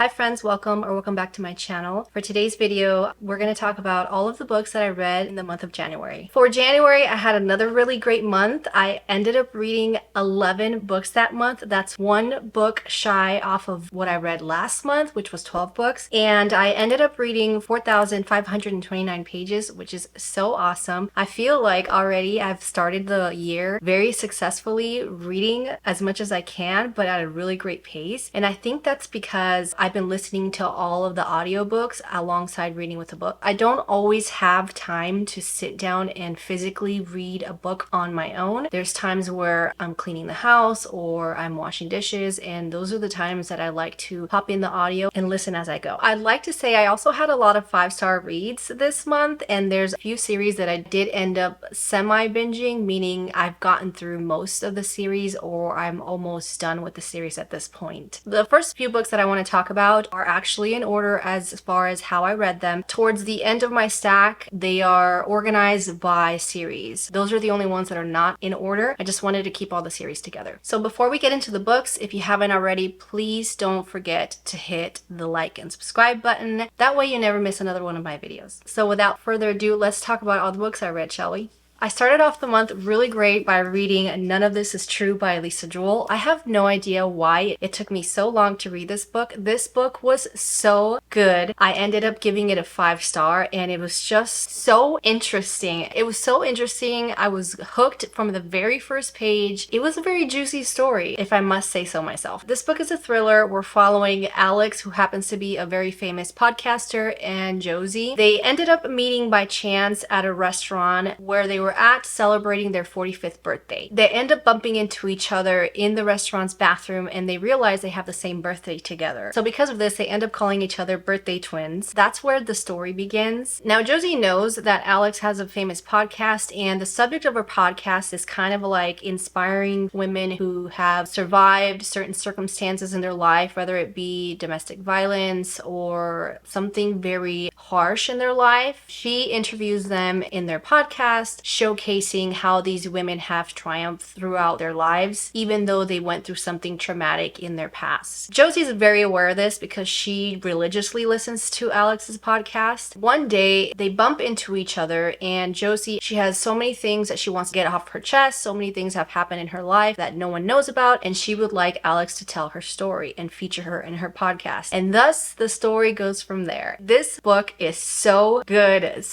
Hi friends, welcome back to my channel. For today's video, we're going to talk about all of the books that I read in the month of January. For January, I had another really great month. I ended up reading 11 books that month. That's one book shy off of what I read last month, which was 12 books. And I ended up reading 4,529 pages, which is so awesome. I feel like already I've started the year very successfully reading as much as I can, but at a really great pace. And I think that's because I've been listening to all of the audiobooks alongside reading with a book. I don't always have time to sit down and physically read a book on my own. There's times where I'm cleaning the house or I'm washing dishes, and those are the times that I like to pop in the audio and listen as I go. I'd like to say I also had a lot of 5-star reads this month, and there's a few series that I did end up semi-binging, meaning I've gotten through most of the series or I'm almost done with the series at this point. The first few books that I want to talk about are actually in order as far as how I read them. Towards the end of my stack, they are organized by series. Those are the only ones that are not in order. I just wanted to keep all the series together. So before we get into the books, if you haven't already, please don't forget to hit the like and subscribe button. That way you never miss another one of my videos. So without further ado, let's talk about all the books I read, shall we? I started off the month really great by reading None of This Is True by Lisa Jewell. I have no idea why it took me so long to read this book. This book was so good. I ended up giving it a 5-star, and it was just so interesting. It was so interesting. I was hooked from the very first page. It was a very juicy story, if I must say so myself. This book is a thriller. We're following Alex, who happens to be a very famous podcaster, and Josie. They ended up meeting by chance at a restaurant where they were at celebrating their 45th birthday. They end up bumping into each other in the restaurant's bathroom, and they realize they have the same birthday together. So because of this, they end up calling each other birthday twins. That's where the story begins. Now, Josie knows that Alex has a famous podcast, and the subject of her podcast is kind of like inspiring women who have survived certain circumstances in their life, whether it be domestic violence or something very harsh in their life. She interviews them in their podcast, showcasing how these women have triumphed throughout their lives, even though they went through something traumatic in their past. Josie is very aware of this because she religiously listens to Alex's podcast. One day, they bump into each other, and Josie, she has so many things that she wants to get off her chest. So many things have happened in her life that no one knows about, and she would like Alex to tell her story and feature her in her podcast. And thus, the story goes from there. This book is so good,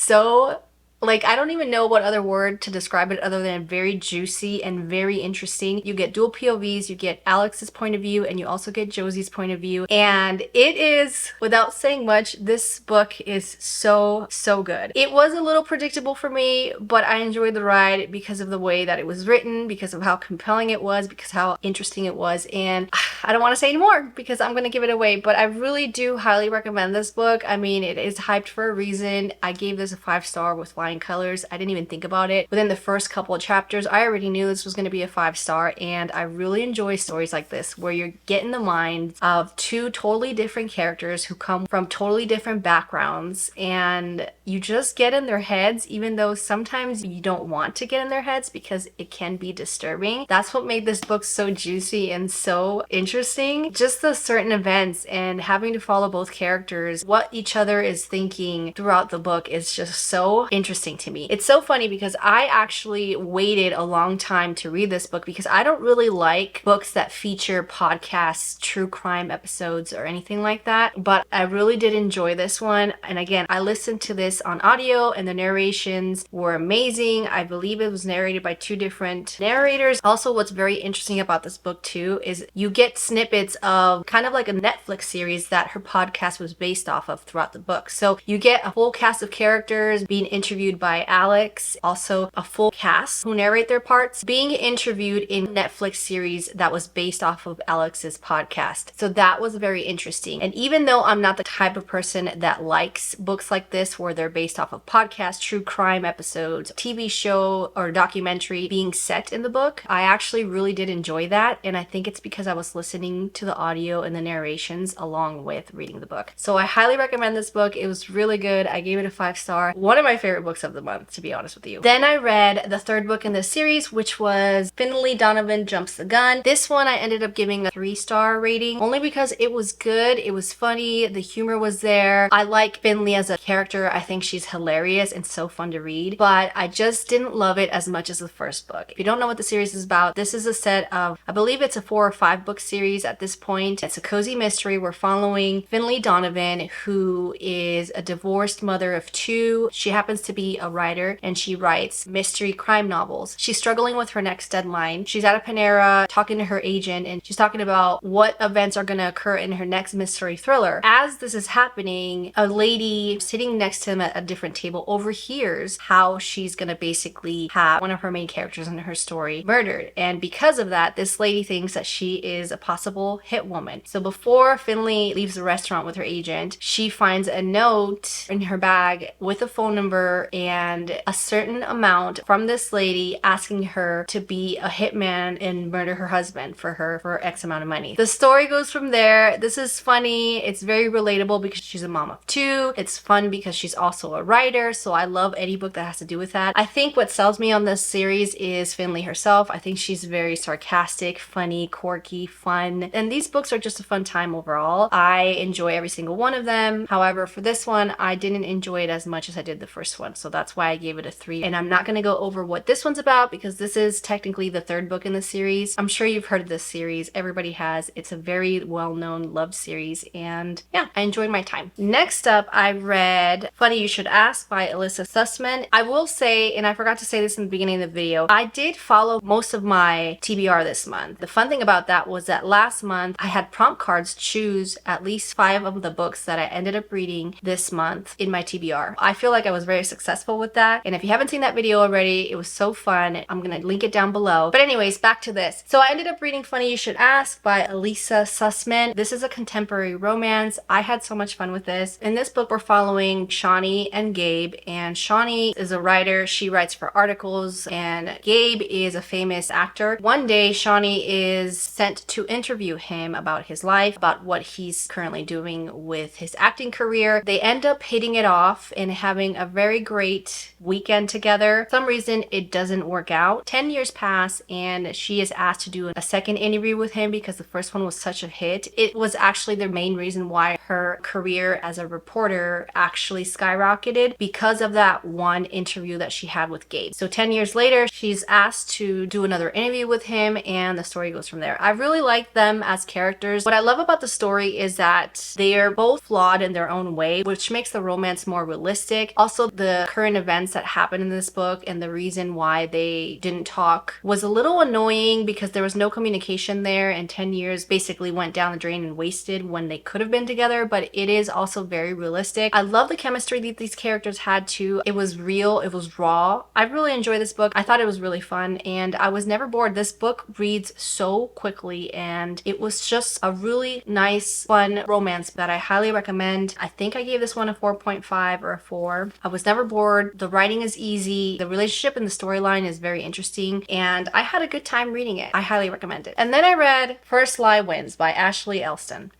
I don't even know what other word to describe it other than very juicy and very interesting. You get dual POVs, you get Alex's point of view, and you also get Josie's point of view. And it is, without saying much, this book is so good. It was a little predictable for me, but I enjoyed the ride because of the way that it was written, because of how compelling it was, because how interesting it was. And I don't want to say anymore because I'm going to give it away, but I really do highly recommend this book. I mean, it is hyped for a reason. I gave this a 5-star with flying colors. I didn't even think about it. Within the first couple of chapters, I already knew this was going to be a 5-star, and I really enjoy stories like this where you're getting the minds of two totally different characters who come from totally different backgrounds, and you just get in their heads, even though sometimes you don't want to get in their heads because it can be disturbing. That's what made this book so juicy and so interesting. Just the certain events and having to follow both characters, what each other is thinking throughout the book is just so interesting to me. It's so funny because I actually waited a long time to read this book because I don't really like books that feature podcasts, true crime episodes, or anything like that, but I really did enjoy this one. And again, I listened to this on audio, and the narrations were amazing. I believe it was narrated by 2 different narrators. Also, what's very interesting about this book too is you get snippets of kind of like a Netflix series that her podcast was based off of throughout the book. So you get a whole cast of characters being interviewed by Alex, also a full cast who narrate their parts, being interviewed in Netflix series that was based off of Alex's podcast. So that was very interesting. And even though I'm not the type of person that likes books like this where they're based off of podcasts, true crime episodes, TV show, or documentary being set in the book, I actually really did enjoy that. And I think it's because I was listening to the audio and the narrations along with reading the book. So I highly recommend this book. It was really good. I gave it a 5-star. One of my favorite books books of the month, to be honest with you. Then I read the third book in this series, which was Finley Donovan Jumps the Gun. This one I ended up giving a 3-star rating, only because it was good, it was funny, the humor was there. I like Finley as a character. I think she's hilarious and so fun to read, but I just didn't love it as much as the first book. If you don't know what the series is about, this is a set of, I believe it's a 4 or 5 book series at this point. It's a cozy mystery. We're following Finley Donovan, who is a divorced mother of 2. She happens to be a writer and she writes mystery crime novels. She's struggling with her next deadline. She's at a Panera talking to her agent and she's talking about what events are going to occur in her next mystery thriller. As this is happening, a lady sitting next to him at a different table overhears how she's going to basically have one of her main characters in her story murdered. And because of that, this lady thinks that she is a possible hit woman. So before Finley leaves the restaurant with her agent, she finds a note in her bag with a phone number and a certain amount from this lady asking her to be a hitman and murder her husband for her for X amount of money. The story goes from there. This is funny. It's very relatable because she's a mom of 2. It's fun because she's also a writer. So I love any book that has to do with that. I think what sells me on this series is Finley herself. I think she's very sarcastic, funny, quirky, fun. And these books are just a fun time overall. I enjoy every single one of them. However, for this one, I didn't enjoy it as much as I did the first one. So that's why I gave it a 3. And I'm not going to go over what this one's about because this is technically the third book in the series. I'm sure you've heard of this series. Everybody has. It's a very well-known loved series. And yeah, I enjoyed my time. Next up, I read Funny You Should Ask by Alyssa Sussman. I will say, and I forgot to say this in the beginning of the video, I did follow most of my TBR this month. The fun thing about that was that last month I had prompt cards choose at least 5 of the books that I ended up reading this month in my TBR. I feel like I was very successful with that. And if you haven't seen that video already, it was so fun. I'm gonna link it down below. But anyways, back to this. So I ended up reading Funny You Should Ask by Alyssa Sussman. This is a contemporary romance. I had so much fun with this. In this book, we're following Shawnee and Gabe. And Shawnee is a writer. She writes for articles. And Gabe is a famous actor. One day, Shawnee is sent to interview him about his life, about what he's currently doing with his acting career. They end up hitting it off and having a very great weekend together. For some reason, it doesn't work out. 10 years pass and she is asked to do a second interview with him because the first one was such a hit. It was actually the main reason why her career as a reporter actually skyrocketed, because of that one interview that she had with Gabe. So 10 years later, she's asked to do another interview with him and the story goes from there. I really like them as characters. What I love about the story is that they are both flawed in their own way, which makes the romance more realistic. Also, the current events that happened in this book and the reason why they didn't talk was a little annoying because there was no communication there and 10 years basically went down the drain and wasted when they could have been together, but it is also very realistic. I love the chemistry that these characters had too. It was real, it was raw. I really enjoyed this book. I thought it was really fun and I was never bored. This book reads so quickly and it was just a really nice, fun romance that I highly recommend. I think I gave this one a 4.5 or a 4. I was never bored. The writing is easy. The relationship and the storyline is very interesting and I had a good time reading it. I highly recommend it. And then I read First Lie Wins by Ashley Elston.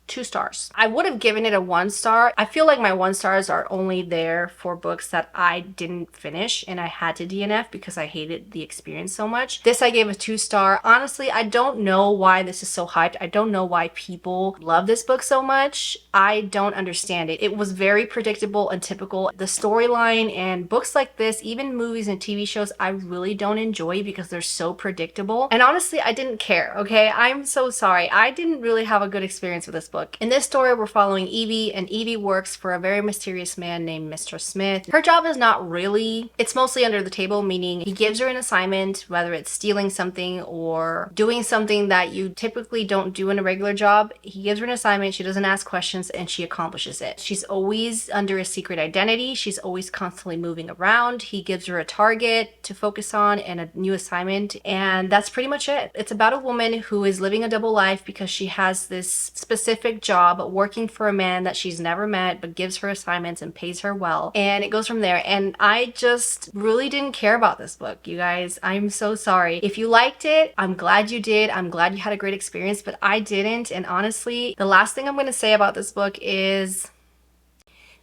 2 stars. I would have given it a 1 star. I feel like my 1 stars are only there for books that I didn't finish and I had to DNF because I hated the experience so much. This I gave a 2 star. Honestly, I don't know why this is so hyped. I don't know why people love this book so much. I don't understand it. It was very predictable and typical. The storyline and books like this, even movies and TV shows, I really don't enjoy because they're so predictable. And honestly, I didn't care, okay? I'm so sorry. I didn't really have a good experience with this book. In this story, we're following Evie, and Evie works for a very mysterious man named Mr. Smith. Her job is not really, it's mostly under the table, meaning he gives her an assignment, whether it's stealing something or doing something that you typically don't do in a regular job. He gives her an assignment, she doesn't ask questions, and she accomplishes it. She's always under a secret identity. She's always constantly moving around. He gives her a target to focus on and a new assignment, and that's pretty much it. It's about a woman who is living a double life because she has this specific job working for a man that she's never met but gives her assignments and pays her well, and it goes from there. And I just really didn't care about this book, you guys. I'm so sorry. If you liked it, I'm glad you did. I'm glad you had a great experience, but I didn't. And honestly, the last thing I'm going to say about this book is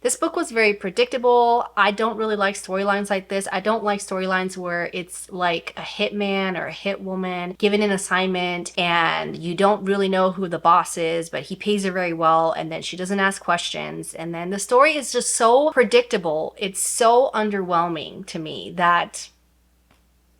This book was very predictable. I don't really like storylines like this. I don't like storylines where it's like a hitman or a hit woman given an assignment and you don't really know who the boss is, but he pays her very well and then she doesn't ask questions. And then the story is just so predictable. It's so underwhelming to me that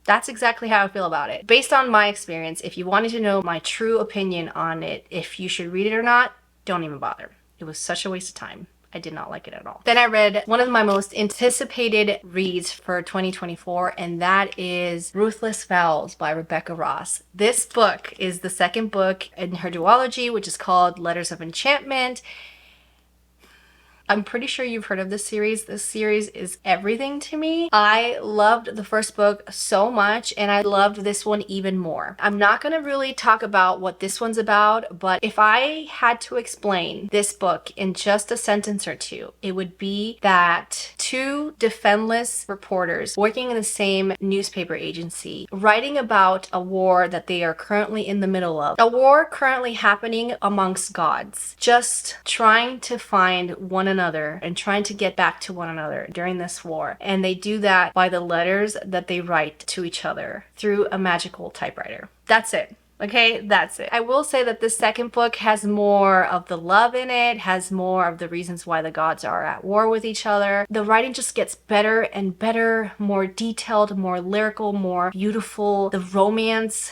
that's exactly how I feel about it. Based on my experience, if you wanted to know my true opinion on it, if you should read it or not, don't even bother. It was such a waste of time. I did not like it at all. Then I read one of my most anticipated reads for 2024, and that is Ruthless Vows by Rebecca Ross. This book is the second book in her duology, which is called Letters of Enchantment. I'm pretty sure you've heard of this series. This series is everything to me. I loved the first book so much and I loved this one even more. I'm not going to really talk about what this one's about, but if I had to explain this book in just a sentence or two, it would be that two defenseless reporters working in the same newspaper agency, writing about a war that they are currently in the middle of, a war currently happening amongst gods, just trying to find one another and trying to get back to one another during this war. And they do that by the letters that they write to each other through a magical typewriter. That's it. Okay, that's it. I will say that the second book has more of the love in it, has more of the reasons why the gods are at war with each other. The writing just gets better and better, more detailed, more lyrical, more beautiful. The romance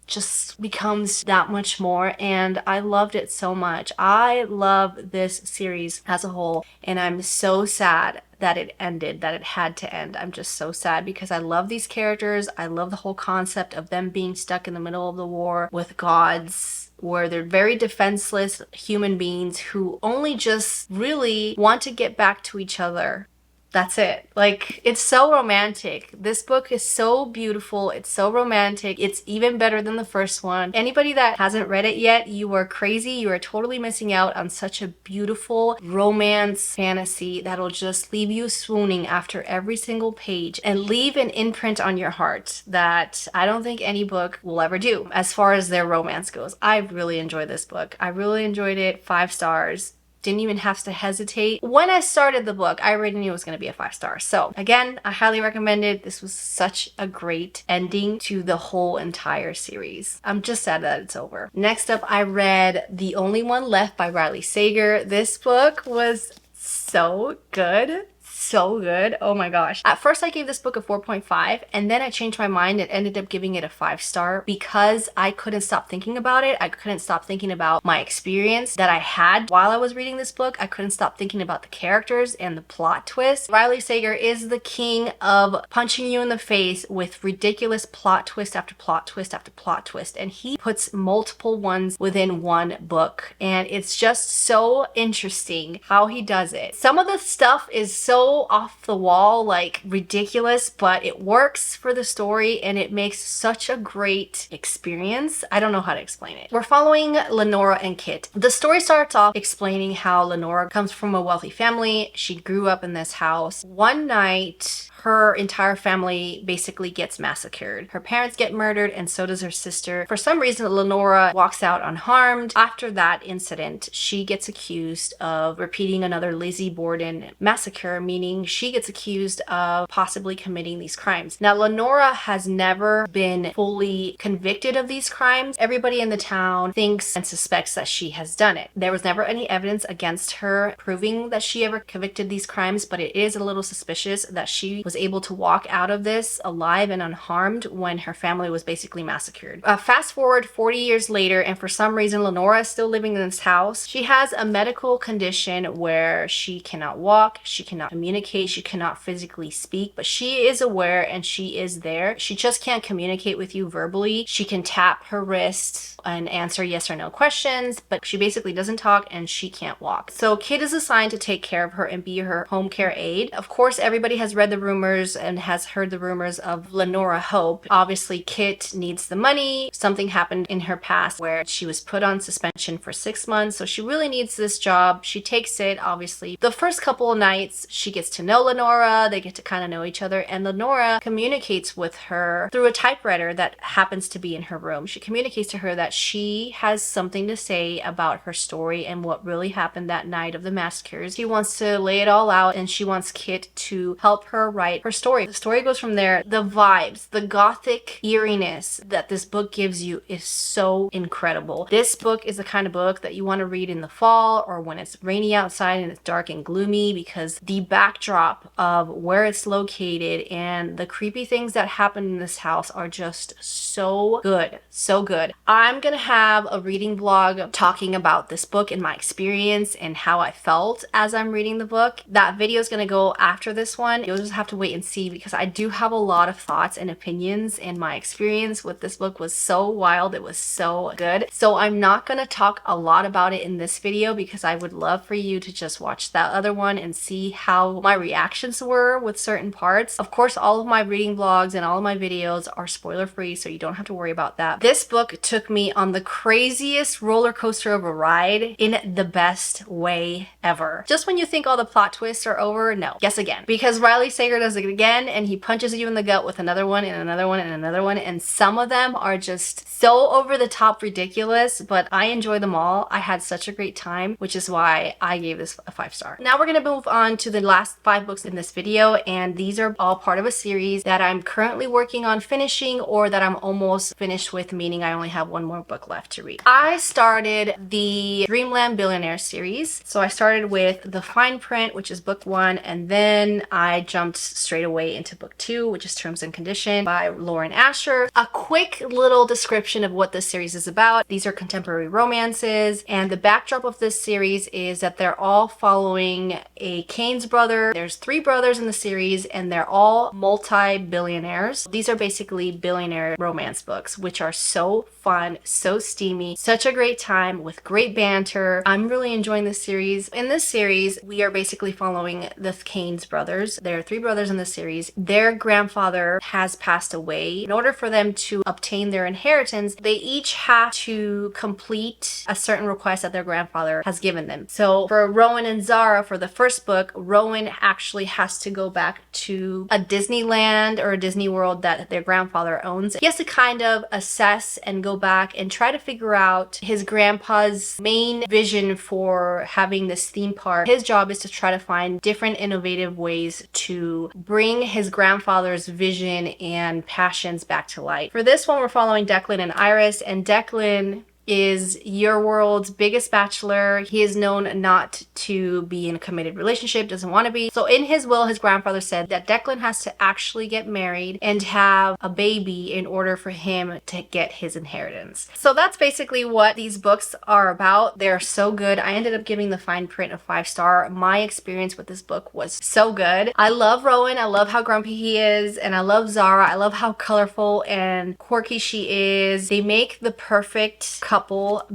just becomes that much more, and I loved it so much. I love this series as a whole, and I'm so sad that it ended, that it had to end. I'm just so sad because I love these characters. I love the whole concept of them being stuck in the middle of the war with gods, where they're very defenseless human beings who only just really want to get back to each other. That's it. Like, it's so romantic. This book is so beautiful. It's so romantic. It's even better than the first one. Anybody that hasn't read it yet, you are crazy. You are totally missing out on such a beautiful romance fantasy that'll just leave you swooning after every single page and leave an imprint on your heart that I don't think any book will ever do as far as their romance goes. I really enjoyed this book. I really enjoyed it. 5 stars. Didn't even have to hesitate. When I started the book, I already knew it was going to be a 5 star. So again, I highly recommend it. This was such a great ending to the whole entire series. I'm just sad that it's over. Next up, I read The Only One Left by Riley Sager. This book was so good. So good. Oh my gosh. At first I gave this book a 4.5 and then I changed my mind and ended up giving it a 5 star because I couldn't stop thinking about it. I couldn't stop thinking about my experience that I had while I was reading this book. I couldn't stop thinking about the characters and the plot twist. Riley Sager is the king of punching you in the face with ridiculous plot twist after plot twist after plot twist, and he puts multiple ones within one book, and it's just so interesting how he does it. Some of the stuff is so off the wall, like ridiculous, but it works for the story and it makes such a great experience. I don't know how to explain it. We're following Lenora and Kit. The story starts off explaining how Lenora comes from a wealthy family. She grew up in this house. One night, her entire family basically gets massacred. Her parents get murdered and so does her sister. For some reason, Lenora walks out unharmed. After that incident, she gets accused of repeating another Lizzie Borden massacre, meaning she gets accused of possibly committing these crimes. Now, Lenora has never been fully convicted of these crimes. Everybody in the town thinks and suspects that she has done it. There was never any evidence against her proving that she ever committed these crimes, but it is a little suspicious that she was able to walk out of this alive and unharmed when her family was basically massacred. Fast forward 40 years later, and for some reason Lenora is still living in this house. She has a medical condition where she cannot walk, she cannot communicate, she cannot physically speak, but she is aware and she is there. She just can't communicate with you verbally. She can tap her wrist and answer yes or no questions, but she basically doesn't talk and she can't walk. So Kit is assigned to take care of her and be her home care aide. Of course, everybody has read the rumor rumors and has heard the rumors of Lenora Hope. Obviously, Kit needs the money. Something happened in her past where she was put on suspension for 6 months, so she really needs this job. She takes it, obviously. The first couple of nights, she gets to know Lenora. They get to kind of know each other, and Lenora communicates with her through a typewriter that happens to be in her room. She communicates to her that she has something to say about her story and what really happened that night of the massacres. She wants to lay it all out, and she wants Kit to help her write her story. The story goes from there. The vibes, the gothic eeriness that this book gives you is so incredible. This book is the kind of book that you want to read in the fall or when it's rainy outside and it's dark and gloomy, because the backdrop of where it's located and the creepy things that happen in this house are just so good. So good. I'm gonna have a reading vlog talking about this book and my experience and how I felt as I'm reading the book. That video is gonna go after this one. You'll just have to wait and see, because I do have a lot of thoughts and opinions, and my experience with this book was so wild. It was so good. So I'm not gonna talk a lot about it in this video, because I would love for you to just watch that other one and see how my reactions were with certain parts. Of course, all of my reading vlogs and all of my videos are spoiler free, so you don't have to worry about that. This book took me on the craziest roller coaster of a ride in the best way ever. Just when you think all the plot twists are over, no. Guess again. Because Riley Sager does it again, and he punches you in the gut with another one and another one and another one, and some of them are just so over the top ridiculous, but I enjoy them all. I had such a great time, which is why I gave this a 5-star. Now we're gonna move on to the last 5 books in this video, and these are all part of a series that I'm currently working on finishing, or that I'm almost finished with, meaning I only have one more book left to read. I started the Dreamland Billionaire series. So I started with The Fine Print, which is book 1, and then I jumped straight away into book 2, which is Terms and Conditions by Lauren Asher. A quick little description of what this series is about. These are contemporary romances, and the backdrop of this series is that they're all following a Keynes brother. There's 3 brothers in the series, and they're all multi-billionaires. These are basically billionaire romance books, which are so fun, so steamy, such a great time with great banter. I'm really enjoying this series. In this series, we are basically following the Keynes brothers. There are 3 brothers in the series. Their grandfather has passed away. In order for them to obtain their inheritance, they each have to complete a certain request that their grandfather has given them. So for Rowan and Zara, for the first book, Rowan actually has to go back to a Disneyland or a Disney World that their grandfather owns. He has to kind of assess and go back and try to figure out his grandpa's main vision for having this theme park. His job is to try to find different innovative ways to bring his grandfather's vision and passions back to life. For this one, we're following Declan and Iris, and Declan is your world's biggest bachelor. He is known not to be in a committed relationship, doesn't want to be. So in his will, his grandfather said that Declan has to actually get married and have a baby in order for him to get his inheritance. So that's basically what these books are about. They're so good. I ended up giving The Fine Print a 5-star. My experience with this book was so good. I love Rowan. I love how grumpy he is, and I love Zara. I love how colorful and quirky she is. They make the perfect couple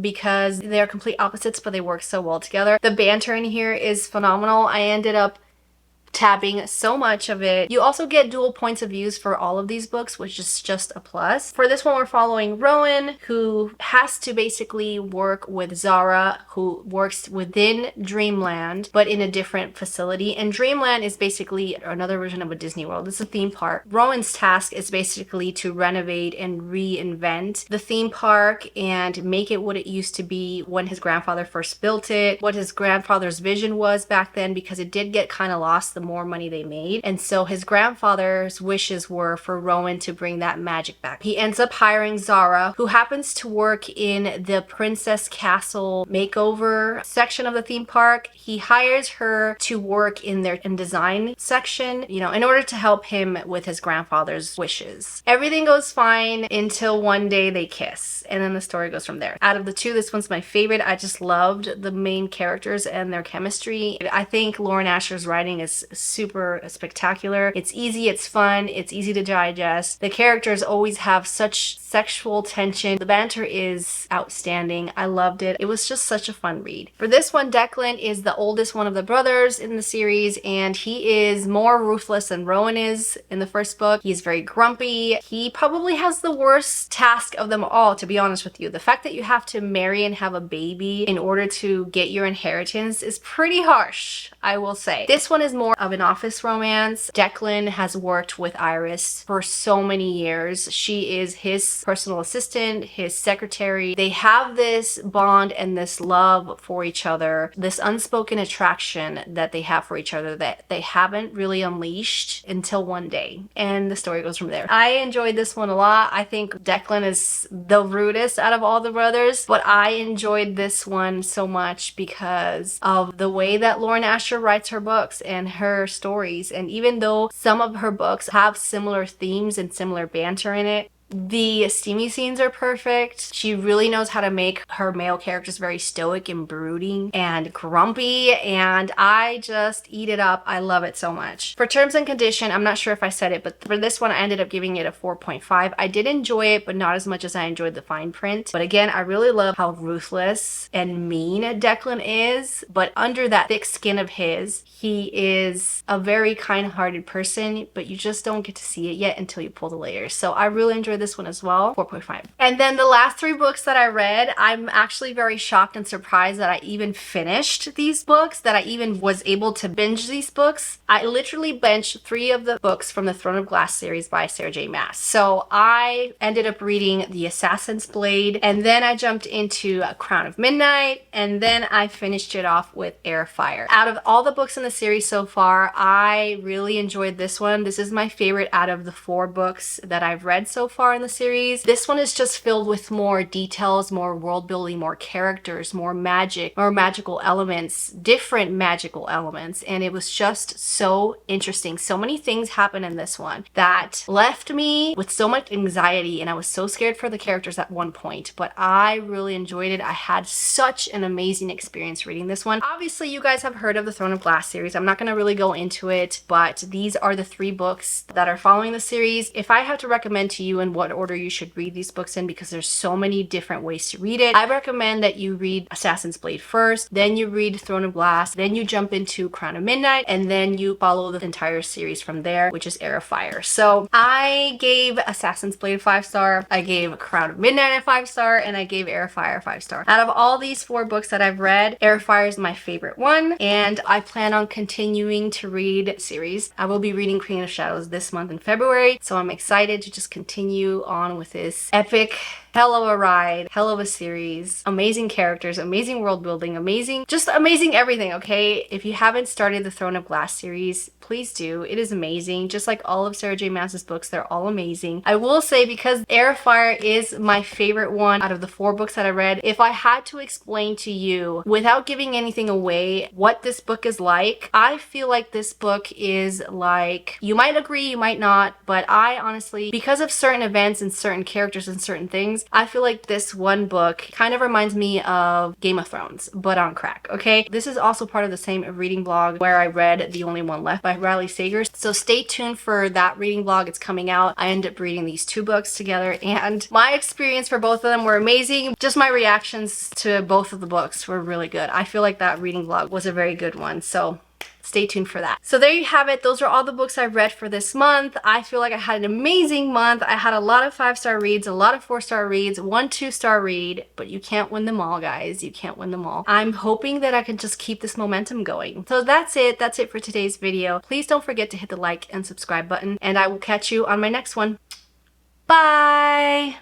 because they're complete opposites, but they work so well together. The banter in here is phenomenal. I ended up tabbing so much of it. You also get dual points of views for all of these books, which is just a plus. For this one, we're following Rowan, who has to basically work with Zara, who works within Dreamland, but in a different facility. And Dreamland is basically another version of a Disney World. It's a theme park. Rowan's task is basically to renovate and reinvent the theme park and make it what it used to be when his grandfather first built it, what his grandfather's vision was back then, because it did get kind of lost the more money they made. And so his grandfather's wishes were for Rowan to bring that magic back. He ends up hiring Zara, who happens to work in the Princess Castle makeover section of the theme park. He hires her to work in their design section, you know, in order to help him with his grandfather's wishes. Everything goes fine until one day they kiss, and then the story goes from there. Out of the 2, this one's my favorite. I just loved the main characters and their chemistry. I think Lauren Asher's writing is super spectacular. It's easy, it's fun, it's easy to digest. The characters always have such sexual tension. The banter is outstanding. I loved it. It was just such a fun read. For this one, Declan is the oldest one of the brothers in the series, and he is more ruthless than Rowan is in the first book. He's very grumpy. He probably has the worst task of them all, to be honest with you. The fact that you have to marry and have a baby in order to get your inheritance is pretty harsh, I will say. This one is more of an office romance. Declan has worked with Iris for so many years. She is his personal assistant, his secretary. They have this bond and this love for each other, this unspoken attraction that they have for each other that they haven't really unleashed until one day. And the story goes from there. I enjoyed this one a lot. I think Declan is the rudest out of all the brothers, but I enjoyed this one so much because of the way that Lauren Asher writes her books and her stories. And even though some of her books have similar themes and similar banter in it, the steamy scenes are perfect. She really knows how to make her male characters very stoic and brooding and grumpy, and I just eat it up. I love it so much. For terms and condition, I'm not sure if I said it, but for this one I ended up giving it a 4.5. I did enjoy it, but not as much as I enjoyed the fine print. But again, I really love how ruthless and mean Declan is, but under that thick skin of his, he is a very kind-hearted person, but you just don't get to see it yet until you pull the layers. So I really enjoyed this one as well. 4.5. And then the last 3 books that I read, I'm actually very shocked and surprised that I even finished these books, that I even was able to binge these books. I literally binged 3 of the books from the Throne of Glass series by Sarah J. Maas. So I ended up reading The Assassin's Blade, and then I jumped into Crown of Midnight, and then I finished it off with Heir of Fire. Out of all the books in the series so far, I really enjoyed this one. This is my favorite out of the 4 books that I've read so far in the series. This one is just filled with more details, more world building, more characters, more magic, more magical elements, different magical elements, and it was just so interesting. So many things happen in this one that left me with so much anxiety, and I was so scared for the characters at one point, but I really enjoyed it. I had such an amazing experience reading this one. Obviously, you guys have heard of the Throne of Glass series. I'm not going to really go into it, but these are the 3 books that are following the series. If I have to recommend to you in what order you should read these books in, because there's so many different ways to read it, I recommend that you read Assassin's Blade first, then you read Throne of Glass, then you jump into Crown of Midnight, and then you follow the entire series from there, which is Heir of Fire. So I gave Assassin's Blade a 5-star, I gave Crown of Midnight a 5-star, and I gave Heir of Fire a 5-star. Out of all these 4 books that I've read, Heir of Fire is my favorite one, and I plan on continuing to read series. I will be reading Queen of Shadows this month in February, so I'm excited to just continue on with this epic, hell of a ride, hell of a series, amazing characters, amazing world building, just amazing everything, okay? If you haven't started the Throne of Glass series, please do. It is amazing. Just like all of Sarah J. Maas's books, they're all amazing. I will say, because Heir of Fire is my favorite one out of the 4 books that I read, if I had to explain to you, without giving anything away, what this book is like, I feel like this book is like, you might agree, you might not, but I honestly, because of certain events and certain characters and certain things, I feel like this one book kind of reminds me of Game of Thrones, but on crack, okay? This is also part of the same reading blog where I read The Only One Left by Riley Sager, so stay tuned for that reading blog. It's coming out. I ended up reading these 2 books together, and my experience for both of them were amazing. Just my reactions to both of the books were really good. I feel like that reading blog was a very good one, so stay tuned for that. So there you have it. Those are all the books I read for this month. I feel like I had an amazing month. I had a lot of 5-star reads, a lot of 4-star reads, 1 2-star read, but you can't win them all, guys. You can't win them all. I'm hoping that I can just keep this momentum going. So that's it. That's it for today's video. Please don't forget to hit the like and subscribe button, and I will catch you on my next one. Bye!